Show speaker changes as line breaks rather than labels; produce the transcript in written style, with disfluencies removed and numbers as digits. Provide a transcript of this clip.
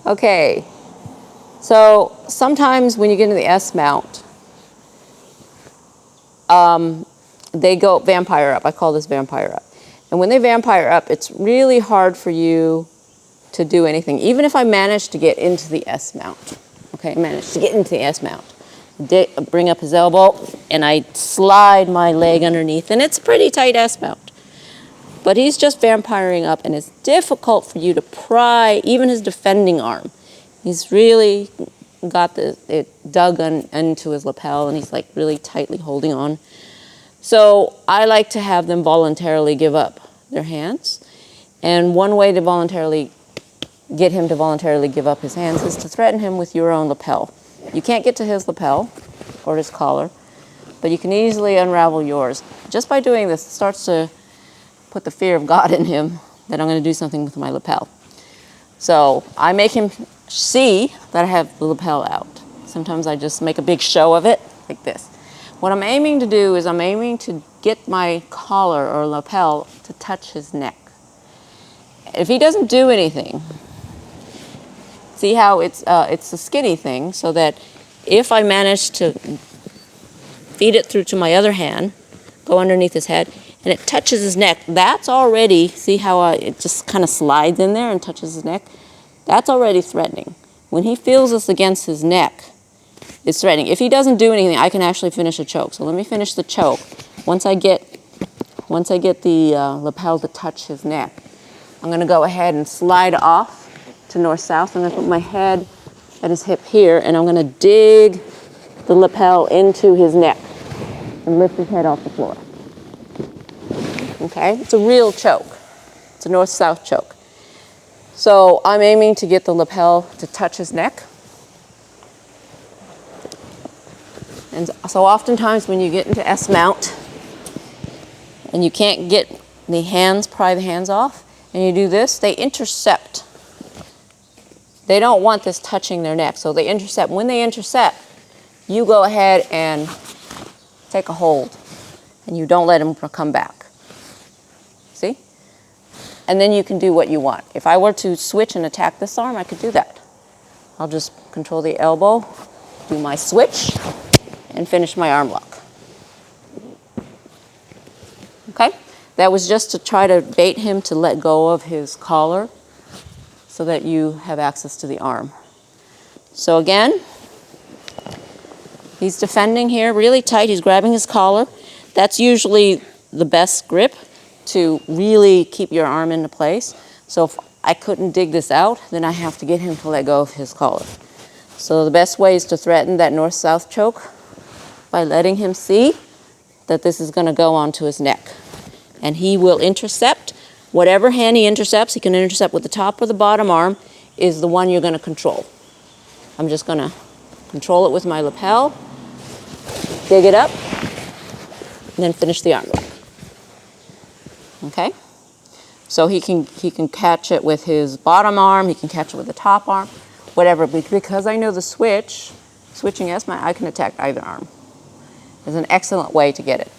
Okay, so sometimes when you get into the S mount, they go vampire up. I call this vampire up. And when they vampire up, it's really hard for you to do anything. Even if I manage to get into the S mount. Okay, I managed to get into the S mount. Bring up his elbow, and I slide my leg underneath, and it's a pretty tight S mount. But he's just vampiring up, and it's difficult for you to pry even his defending arm. He's really got it dug into his lapel, and he's like really tightly holding on. So I like to have them voluntarily give up their hands. And one way to get him to voluntarily give up his hands is to threaten him with your own lapel. You can't get to his lapel or his collar, but you can easily unravel yours. Just by doing this, it starts to put the fear of God in him that I'm going to do something with my lapel. So I make him see that I have the lapel out. Sometimes I just make a big show of it, like this. What I'm aiming to do is I'm aiming to get my collar or lapel to touch his neck. If he doesn't do anything, see how it's a skinny thing, so that if I manage to feed it through to my other hand, go underneath his head, and it touches his neck, that's already, see how it just kind of slides in there and touches his neck? That's already threatening. When he feels this against his neck, it's threatening. If he doesn't do anything, I can actually finish a choke. So let me finish the choke. Once I get the lapel to touch his neck, I'm going to go ahead and slide off to north-south. I'm going to put my head at his hip here, and I'm going to dig the lapel into his neck and lift his head off the floor. Okay? It's a real choke. It's a north-south choke. So I'm aiming to get the lapel to touch his neck. And so oftentimes when you get into S mount and you can't get pry the hands off, and you do this, they intercept. They don't want this touching their neck, so they intercept. When they intercept, you go ahead and take a hold, and you don't let them come back. See? And then you can do what you want. If I were to switch and attack this arm, I could do that. I'll just control the elbow, do my switch, and finish my arm lock. Okay? That was just to try to bait him to let go of his collar so that you have access to the arm. So again, he's defending here really tight. He's grabbing his collar. That's usually the best grip to really keep your arm into place. So if I couldn't dig this out, then I have to get him to let go of his collar. So the best way is to threaten that north-south choke by letting him see that this is going to go onto his neck. And he will intercept. Whatever hand he intercepts, he can intercept with the top or the bottom arm, is the one you're going to control. I'm just going to control it with my lapel, dig it up, and then finish the arm lock. Okay? So he can catch it with his bottom arm, he can catch it with the top arm, whatever. Because I know the switching S-mount, I can attack either arm. It's an excellent way to get it.